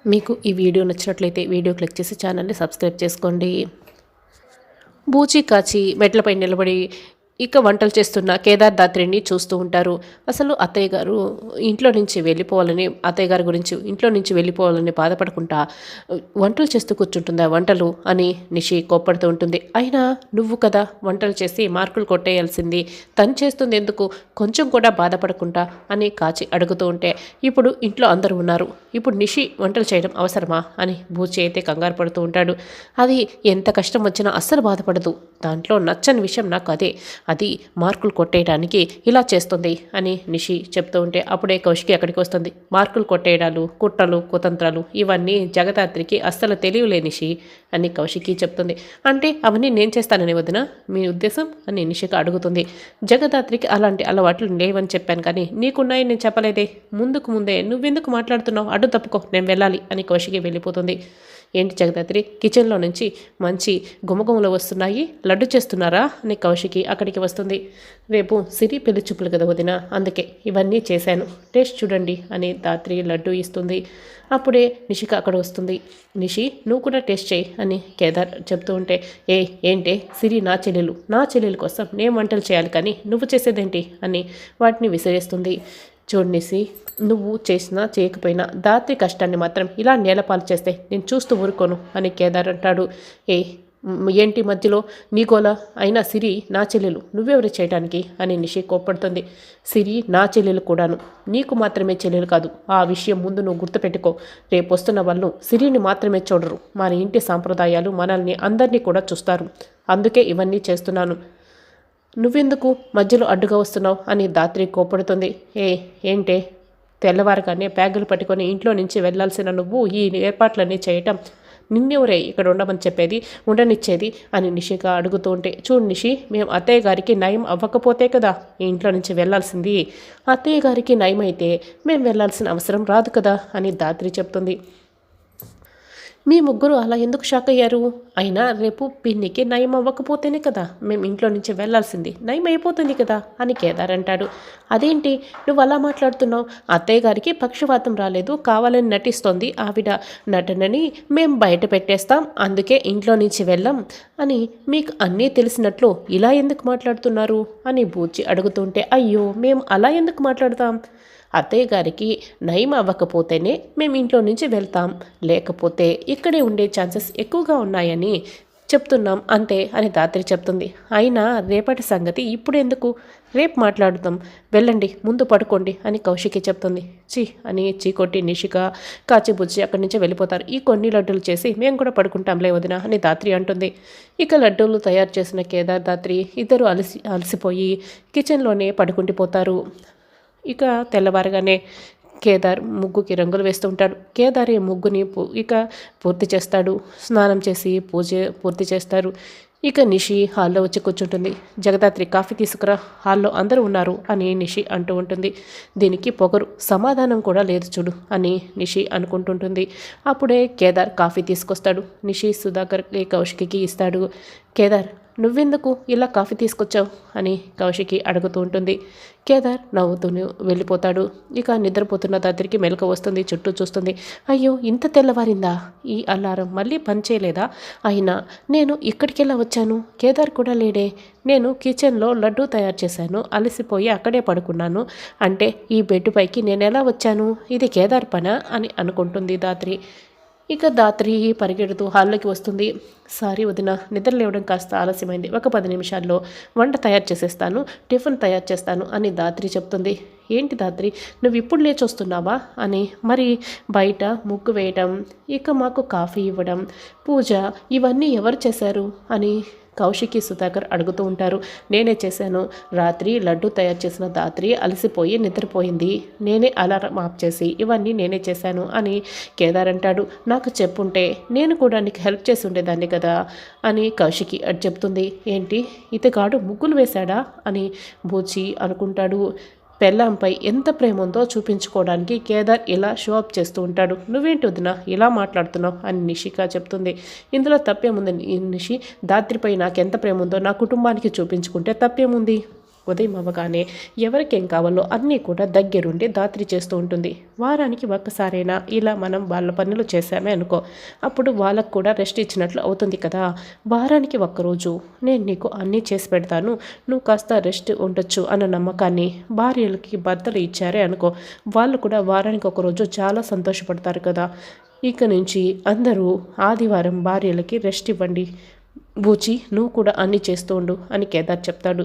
మీకు ఈ వీడియో నచ్చినట్లయితే వీడియో క్లిక్ చేసి ఛానల్ని సబ్స్క్రైబ్ చేసుకోండి. బూచి కాచి మెట్లపై నిలబడి ఇక వంటలు చేస్తున్న కేదార్ దాత్రిని చూస్తూ ఉంటారు. అసలు అత్తయ్య గారు ఇంట్లో నుంచి వెళ్ళిపోవాలని, అత్తయ్య గారి గురించి ఇంట్లో నుంచి వెళ్ళిపోవాలని బాధపడకుండా వంటలు చేస్తూ కూర్చుంటుందా వంటలు అని నిషి కోప్పడుతూ ఉంటుంది. అయినా నువ్వు కదా వంటలు చేసి మార్కులు కొట్టేయాల్సింది, తను చేస్తుంది ఎందుకు, కొంచెం కూడా బాధపడకుండా అని కాచి అడుగుతూ ఉంటే, ఇప్పుడు ఇంట్లో అందరూ ఉన్నారు, ఇప్పుడు నిషి వంటలు చేయడం అవసరమా అని బూచి అయితే కంగారు పడుతూ ఉంటాడు. అది ఎంత కష్టం వచ్చినా అస్సలు బాధపడదు, దాంట్లో నచ్చని విషయం నాకు అది మార్కులు కొట్టేయడానికి ఇలా చేస్తుంది అని నిషి చెప్తూ ఉంటే, అప్పుడే కౌశికి అక్కడికి వస్తుంది. మార్కులు కొట్టేయడాలు, కుట్రలు, కుతంత్రాలు ఇవన్నీ జగదాత్రికి అస్సలు తెలియలే నిషి అని కౌశికి చెప్తుంది. అంటే అవన్నీ నేను చేస్తానని వదిన మీ ఉద్దేశం అని నిషిక అడుగుతుంది. జగదాత్రికి అలాంటి అలవాట్లు లేవని చెప్పాను, కానీ నీకున్నాయని నేను చెప్పలేదే, ముందే నువ్వెందుకు మాట్లాడుతున్నావు, అడ్డు తప్పుకో, నేను వెళ్ళాలి అని కౌశికి వెళ్ళిపోతుంది. ఏంటి జగదాత్రి, కిచెన్లో నుంచి మంచి గుమగుమలు వస్తున్నాయి, లడ్డు చేస్తున్నారా అని కౌశికి అక్కడికి వస్తుంది. రేపు సిరి పెళ్లి చూపులు కదా వదిన, అందుకే ఇవన్నీ చేశాను, టేస్ట్ చూడండి అని దాత్రి లడ్డు ఇస్తుంది. అప్పుడే నిషిక అక్కడ వస్తుంది. నిషి నువ్వు కూడా టేస్ట్ చేయి అని కేదార్ చెప్తూ ఉంటే, ఏంటే సిరి నా చెల్లెలు కోసం నేను వంటలు చేయాలి కానీ నువ్వు చేసేదేంటి అని వాటిని విసిరేస్తుంది. చూడనిసి, నువ్వు చేసినా చేయకపోయినా దాత్రి కష్టాన్ని మాత్రం ఇలా నేలపాలు చేస్తే నేను చూస్తూ ఊరుకోను అని కేదార్ అంటాడు. ఏంటి మధ్యలో నీకోలా, అయినా సిరి నా చెల్లెలు, నువ్వెవరు చేయడానికి అని నిషి కోప్పడుతుంది. సిరి నా చెల్లెలు కూడాను, నీకు మాత్రమే చెల్లెలు కాదు, ఆ విషయం ముందు నువ్వు గుర్తుపెట్టుకో. రేపు వస్తున్న వాళ్ళు సిరిని మాత్రమే చూడరు, మన ఇంటి సాంప్రదాయాలు మనల్ని అందరినీ కూడా చూస్తారు, అందుకే ఇవన్నీ చేస్తున్నాను, నువ్వెందుకు మధ్యలో అడ్డుగా వస్తున్నావు అని దాత్రి కోపడుతుంది. ఏంటే తెల్లవారుగానే బ్యాగులు పట్టుకొని ఇంట్లో నుంచి వెళ్లాల్సిన నువ్వు ఈ ఏర్పాట్లన్నీ చేయటం, నిన్నెవరే ఇక్కడ ఉండమని చెప్పేది, ఉండనిచ్చేది అని నిషిక అడుగుతూ ఉంటే, చూడు నిషి, మేము అత్తయ్య గారికి నయం అవ్వకపోతే కదా ఈ ఇంట్లో నుంచి వెళ్లాల్సింది, అత్తయ్య గారికి నయం అయితే మేము వెళ్లాల్సిన అవసరం రాదు కదా అని దాత్రి చెప్తుంది. మీ ముగ్గురు అలా ఎందుకు షాక్ అయ్యారు, అయినా రేపు పిన్నికి నయం అవ్వకపోతేనే కదా మేము ఇంట్లో నుంచి వెళ్లాల్సింది, నయం అయిపోతుంది కదా అని కేదార్ అంటాడు. అదేంటి నువ్వు అలా మాట్లాడుతున్నావు, అత్తయ్య గారికి పక్షవాతం రాలేదు, కావాలని నటిస్తోంది, ఆవిడ నటనని మేము బయట పెట్టేస్తాం, అందుకే ఇంట్లో నుంచి వెళ్ళాం అని మీకు అన్నీ తెలిసినట్లు ఇలా ఎందుకు మాట్లాడుతున్నారు అని బూచి అడుగుతుంటే, అయ్యో మేము అలా ఎందుకు మాట్లాడతాం, అత్తయ్య గారికి నయం అవ్వకపోతేనే మేము ఇంట్లో నుంచి వెళ్తాం, లేకపోతే ఇక్కడే ఉండే ఛాన్సెస్ ఎక్కువగా ఉన్నాయని చెప్తున్నాం అంతే అని దాత్రి చెప్తుంది. అయినా రేపటి సంగతి ఇప్పుడు ఎందుకు, రేపు మాట్లాడుతాం, వెళ్ళండి ముందు పడుకోండి అని కౌశికి చెప్తుంది. అని చీకొట్టి నిషిక కాచిబుజ్జి అక్కడి నుంచి వెళ్ళిపోతారు. ఈ కొన్ని లడ్డూలు చేసి మేము కూడా పడుకుంటాంలే వదిన అని దాత్రి అంటుంది. ఇక లడ్డూలు తయారు చేసిన కేదార్ దాత్రి ఇద్దరు అలసిపోయి కిచెన్లోనే పడుకుండిపోతారు. ఇక తెల్లవారుగానే కేదార్ ముగ్గుకి రంగులు వేస్తూ ఉంటాడు. కేదార్ ఈ ముగ్గుని ఇక పూర్తి చేస్తాడు, స్నానం చేసి పూజ పూర్తి చేస్తారు. ఇక నిషి హాల్లో వచ్చి కూర్చుంటుంది. జగదాత్రి కాఫీ తీసుకురా, హాల్లో అందరూ ఉన్నారు అని నిషి అంటూ ఉంటుంది. దీనికి పొగరు, సమాధానం కూడా లేదు చూడు అని నిషి అనుకుంటుంటుంది. అప్పుడే కేదార్ కాఫీ తీసుకొస్తాడు. నిషి సుధాకర్కి కౌశికి ఇస్తాడు. కేదార్ నువ్వెందుకు ఇలా కాఫీ తీసుకొచ్చావు అని కౌశికి అడుగుతూ ఉంటుంది. కేదార్ నవ్వుతూనే వెళ్ళిపోతాడు. ఇక నిద్రపోతున్న దాత్రికి మెలకువ వస్తుంది, చుట్టూ చూస్తుంది. అయ్యో ఇంత తెల్లవారిందా, ఈ అలారం మళ్ళీ పనిచేయలేదా, అయినా నేను ఇక్కడికెలా వచ్చాను, కేదార్ కూడా లేడే, నేను కిచెన్లో లడ్డూ తయారు చేశాను, అలసిపోయి అక్కడే పడుకున్నాను, అంటే ఈ బెడ్ పైకి నేను ఎలా వచ్చాను, ఇది కేదార్ పనా అని అనుకుంటుంది దాత్రి. ఇక దాత్రి పరిగెడుతూ హాల్లోకి వస్తుంది. సారీ వదిన, నిద్ర లేవడం కాస్త ఆలస్యమైంది, ఒక 10 నిమిషాల్లో వంట తయారు చేసేస్తాను, టిఫిన్ తయారు చేస్తాను అని దాత్రి చెప్తుంది. ఏంటి దాత్రి నువ్వు ఇప్పుడు లేచి వస్తున్నావా అని, మరి బయట ముగ్గు వేయడం, ఇక మాకు కాఫీ ఇవ్వడం, పూజ ఇవన్నీ ఎవరు చేశారు అని కౌశికి సుధాకర్ అడుగుతూ ఉంటారు. నేనే చేశాను, రాత్రి లడ్డు తయారు చేసిన దాత్రి అలసిపోయి నిద్రపోయింది, నేనే అలారం ఆఫ్ చేసి ఇవన్నీ నేనే చేశాను అని కేదార్ అంటాడు. నాకు చెప్పుంటే నేను కూడా నీకు హెల్ప్ చేసి ఉండేదాన్ని కదా అని కౌశికి చెప్తుంది. ఏంటి ఇతగాడు ముగ్గులు వేశాడా అని బూచి అనుకుంటాడు. పెళ్ళాంపై ఎంత ప్రేమ ఉందో చూపించుకోవడానికి కేదార్ ఇలా షో అప్ చేస్తూ ఉంటాడు. నువ్వేంటి వదినా ఇలా మాట్లాడుతున్నావు అని నిషిక చెప్తుంది. ఇందులో తప్పేముంది నిషి, దాత్రిపై నాకెంత ప్రేమ ఉందో నా కుటుంబానికి చూపించుకుంటే తప్పేముంది. ఉదయం అవ్వగానే ఎవరికేం కావాలో అన్నీ కూడా దగ్గరుండి దాత్రి చేస్తూ ఉంటుంది. వారానికి ఒక్కసారైనా ఇలా మనం వాళ్ళ పనులు చేశామే అనుకో, అప్పుడు వాళ్ళకు కూడా రెస్ట్ ఇచ్చినట్లు అవుతుంది కదా. వారానికి ఒక్కరోజు నేను నీకు అన్నీ చేసి పెడతాను, నువ్వు కాస్త రెస్ట్ ఉండొచ్చు అన్న నమ్మకాన్ని భార్యలకి భర్తలు ఇచ్చారే అనుకో, వాళ్ళు కూడా వారానికి ఒకరోజు చాలా సంతోషపడతారు కదా. ఇక నుంచి అందరూ ఆదివారం భార్యలకి రెస్ట్ ఇవ్వండి. బూచి నువ్వు కూడా అన్నీ చేస్తూ ఉండు అని కేదార్ చెప్తాడు.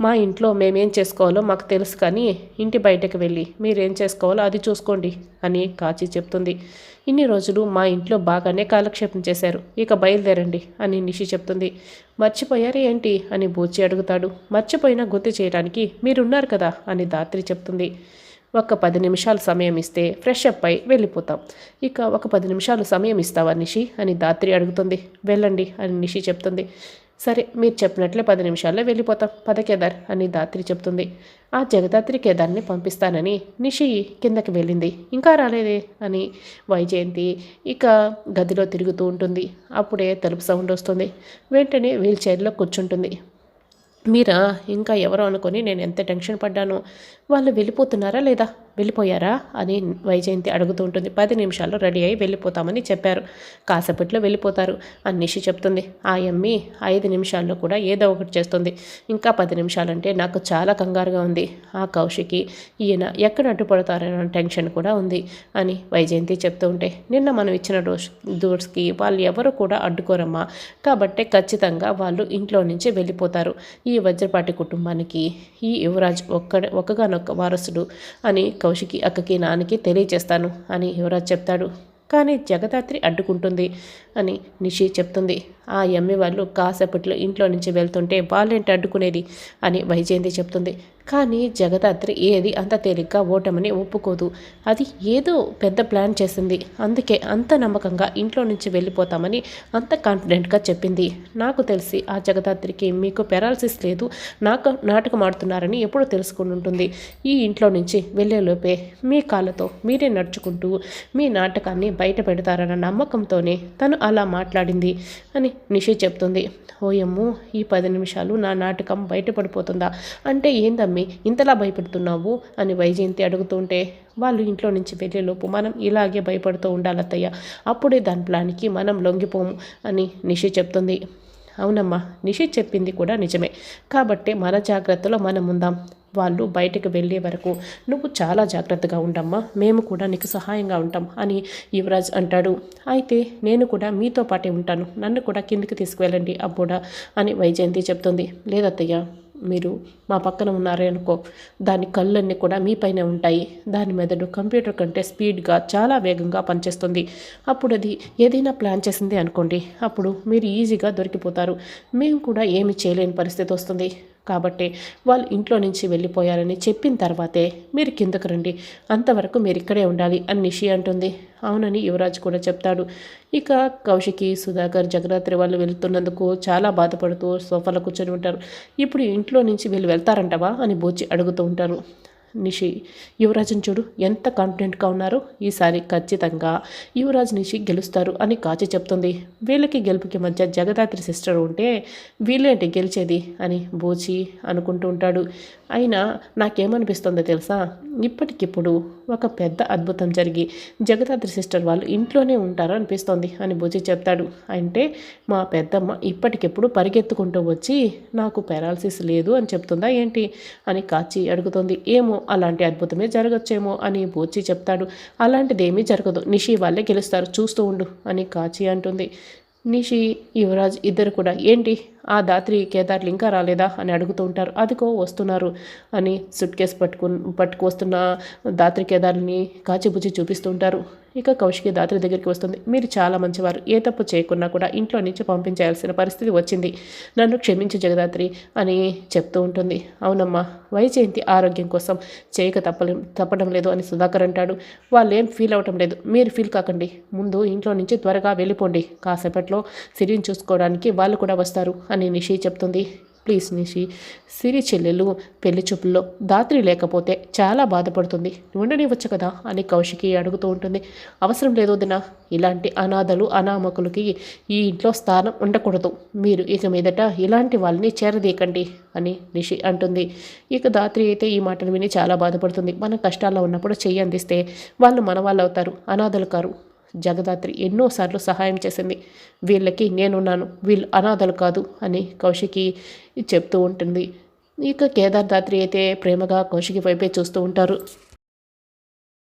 మా ఇంట్లో మేమేం చేసుకోవాలో మాకు తెలుసు, కానీ ఇంటి బయటకు వెళ్ళి మీరేం చేసుకోవాలో అది చూసుకోండి అని కాచి చెప్తుంది. ఇన్ని రోజులు మా ఇంట్లో బాగానే కాలక్షేపం చేశారు, ఇక బయలుదేరండి అని నిషి చెప్తుంది. మర్చిపోయారు ఏంటి అని బూచి అడుగుతాడు. మర్చిపోయినా గుర్తు చేయడానికి మీరున్నారు కదా అని దాత్రి చెప్తుంది. ఒక 10 నిమిషాలు సమయం ఇస్తే ఫ్రెష్ అప్ అయి వెళ్ళిపోతాం. ఇక ఒక 10 నిమిషాలు సమయం ఇస్తావా నిషి అని దాత్రి అడుగుతుంది. వెళ్ళండి అని నిషి చెప్తుంది. సరే మీరు చెప్పినట్లే 10 నిమిషాల్లో వెళ్ళిపోతాం, పద కేదార్ అని దాత్రి చెప్తుంది. ఆ జగదాత్రి కేదార్ని పంపిస్తానని నిషి కిందకి వెళ్ళింది, ఇంకా రాలేదే అని వైజయంతి ఇక గదిలో తిరుగుతూ ఉంటుంది. అప్పుడే తలుపు సౌండ్ వస్తుంది. వెంటనే వీల్ చైర్లో కూర్చుంటుంది. మీరా ఇంకా ఎవరో అనుకొని నేను ఎంత టెన్షన్ పడ్డానో. వాళ్ళు వెళ్ళిపోతున్నారా లేదా, వెళ్ళిపోయారా అని వైజయంతి అడుగుతూ ఉంటుంది. 10 నిమిషాల్లో రెడీ అయ్యి వెళ్ళిపోతామని చెప్పారు, కాసేపట్లో వెళ్ళిపోతారు అని నిషి చెప్తుంది. ఆ యమ్మి 5 నిమిషాల్లో కూడా ఏదో ఒకటి చేస్తుంది, ఇంకా 10 నిమిషాలంటే నాకు చాలా కంగారుగా ఉంది. ఆ కౌశికి ఈయన ఎక్కడ అడ్డుపడతారన్న టెన్షన్ కూడా ఉంది అని వైజయంతి చెప్తూ ఉంటే, నిన్న మనం ఇచ్చిన డోర్స్కి వాళ్ళు ఎవరు కూడా అడ్డుకోరమ్మా, కాబట్టే ఖచ్చితంగా వాళ్ళు ఇంట్లో నుంచి వెళ్ళిపోతారు. ఈ వజ్రపాటి కుటుంబానికి ఈ యువరాజ్ ఒక్కగానొక్క వారసుడు అని కౌశికి అక్కకి నాన్నకి తెలియచేస్తాను అని యువరాజ్ చెప్తాడు. కానీ జగదాత్రి అడ్డుకుంటుంది అని నిషి చెప్తుంది. ఆ ఎమ్మి వాళ్ళు కాసేపట్లో ఇంట్లో నుంచి వెళ్తుంటే వాళ్ళేంటి అడ్డుకునేది అని వైజయంతి చెప్తుంది. కానీ జగదాత్రి ఏది అంత తేలిగ్గా ఓటమని ఒప్పుకోదు. అది ఏదో పెద్ద ప్లాన్ చేసింది, అందుకే అంత నమ్మకంగా ఇంట్లో నుంచి వెళ్ళిపోతామని అంత కాన్ఫిడెంట్గా చెప్పింది. నాకు తెలిసి ఆ జగదాత్రికి మీకు పెరాలసిస్ లేదు, నాటకం ఆడుతున్నారని ఎప్పుడు తెలుసుకుని ఉంటుంది. ఈ ఇంట్లో నుంచి వెళ్ళేలోపే మీ కాళ్ళతో మీరే నడుచుకుంటూ మీ నాటకాన్ని బయట పెడతారన్న నమ్మకంతోనే తను అలా మాట్లాడింది అని నిషి చెప్తుంది. ఓయమ్మో, ఈ 10 నిమిషాలు నా నాటకం బయటపడిపోతుందా? అంటే ఏందమ్మి ఇంతలా భయపెడుతున్నావు అని వైజయంతి అడుగుతుంటే, వాళ్ళు ఇంట్లో నుంచి వెళ్ళేలోపు మనం ఇలాగే భయపడుతూ ఉండాలత్తయ్య, అప్పుడే దాని ప్లాన్కి మనం లొంగిపోము అని నిషి చెప్తుంది. అవునమ్మా, నిషి చెప్పింది కూడా నిజమే, కాబట్టే మన జాగ్రత్తలో మనం ఉందాం. వాళ్ళు బయటకు వెళ్ళే వరకు నువ్వు చాలా జాగ్రత్తగా ఉండమ్మా, మేము కూడా నీకు సహాయంగా ఉంటాం అని యువరాజ్ అంటాడు. అయితే నేను కూడా మీతో పాటే ఉంటాను, నన్ను కూడా కిందికి తీసుకువెళ్ళండి అబ్బోడా అని వైజయంతి చెప్తుంది. లేదత్తయ్య, మీరు మా పక్కన ఉన్నారే అనుకో, దాని కళ్ళన్నీ కూడా మీపైనే ఉంటాయి, దాని మెదడు కంప్యూటర్ కంటే స్పీడ్గా చాలా వేగంగా పనిచేస్తుంది. అప్పుడు అది ఏదైనా ప్లాన్ చేసింది అనుకోండి, అప్పుడు మీరు ఈజీగా దొరికిపోతారు, మేము కూడా ఏమి చేయలేని పరిస్థితి వస్తుంది. కాబట్టి వాళ్ళు ఇంట్లో నుంచి వెళ్ళిపోయారని చెప్పిన తర్వాతే మీరు కిందకు రండి, అంతవరకు మీరు ఇక్కడే ఉండాలి అని నిషి అంటుంది. అవునని యువరాజ్ కూడా చెప్తాడు. ఇక కౌశికి, సుధాకర్, జగదాత్రి వాళ్ళు వెళ్తున్నందుకు చాలా బాధపడుతూ సోఫాలో కూర్చొని ఉంటారు. ఇప్పుడు ఇంట్లో నుంచి వీళ్ళు వెళ్తారంటవా అని బూచి అడుగుతూ ఉంటారు. నిషి, యువరాజుని చూడు ఎంత కాన్ఫిడెంట్గా ఉన్నారు, ఈసారి ఖచ్చితంగా యువరాజ్ నిషి గెలుస్తారు అని కాచి చెప్తుంది. వీళ్ళకి గెలుపుకి మధ్య జగదాత్రి సిస్టర్ ఉంటే వీళ్ళేంటి గెలిచేది అని బూచి అనుకుంటూ ఉంటాడు. అయినా నాకేమనిపిస్తుందో తెలుసా, ఇప్పటికిప్పుడు ఒక పెద్ద అద్భుతం జరిగి జగదాత్రి సిస్టర్ వాళ్ళు ఇంట్లోనే ఉంటారు అనిపిస్తోంది అని బూచి చెప్తాడు. అంటే మా పెద్దమ్మ ఇప్పటికెప్పుడు పరిగెత్తుకుంటూ వచ్చి నాకు పెరాలసిస్ లేదు అని చెప్తుందా ఏంటి అని కాచి అడుగుతుంది. ఏమో, అలాంటి అద్భుతమే జరగచ్చేమో అని బూచి చెప్తాడు. అలాంటిదేమీ జరగదు, నిషి వాళ్ళే గెలుస్తారు, చూస్తూ ఉండు అని కాచి అంటుంది. నిషి, యువరాజ్ ఇద్దరు కూడా ఏంటి ఆ దాత్రి కేదార్లు ఇంకా రాలేదా అని అడుగుతూ ఉంటారు. అదిగో వస్తున్నారు అని సుట్ కేసు పట్టుకొస్తున్న దాత్రి కేదార్ని కాచిబుచ్చి చూపిస్తూ ఉంటారు. ఇక కౌశికి దాత్రి దగ్గరికి వస్తుంది. మీరు చాలా మంచివారు, ఏ తప్పు చేయకున్నా కూడా ఇంట్లో నుంచి పంపించాల్సిన పరిస్థితి వచ్చింది, నన్ను క్షమించు జగదాత్రి అని చెప్తూ ఉంటుంది. అవునమ్మా, వైజయంతి ఆరోగ్యం కోసం చేయక తప్పడం లేదు అని సుధాకర్ అంటాడు. వాళ్ళు ఏం ఫీల్ అవ్వటం లేదు, మీరు ఫీల్ కాకండి, ముందు ఇంట్లో నుంచి త్వరగా వెళ్ళిపోండి, కాసేపట్లో సిరిని చూసుకోవడానికి వాళ్ళు కూడా వస్తారు అని నిషి చెప్తుంది. ప్లీజ్ నిషి, సిరి చెల్లెలు పెళ్లి చూపుల్లో దాత్రి లేకపోతే చాలా బాధపడుతుంది, ఉండనివ్వచ్చు కదా అని కౌశికి అడుగుతూ ఉంటుంది. అవసరం లేదు వదినా, ఇలాంటి అనాథలు అనామకులకి ఈ ఇంట్లో స్థానం ఉండకూడదు. మీరు ఇక మీదట ఇలాంటి వాళ్ళని చేరదీయకండి అని నిషి అంటుంది. ఇక దాత్రి అయితే ఈ మాటలు విని చాలా బాధపడుతుంది. మన కష్టాల్లో ఉన్నప్పుడు చెయ్యి అందిస్తే వాళ్ళు మన వాళ్ళు అవుతారు, అనాథలు కారు. జగదాత్రి ఎన్నోసార్లు సహాయం చేసింది, వీళ్ళకి నేనున్నాను, వీళ్ళు అనాథలు కాదు అని కౌశికి చెప్తూ ఉంటుంది. ఇక కేదార్ దాత్రి అయితే ప్రేమగా కౌశికి వైపే చూస్తూ ఉంటారు.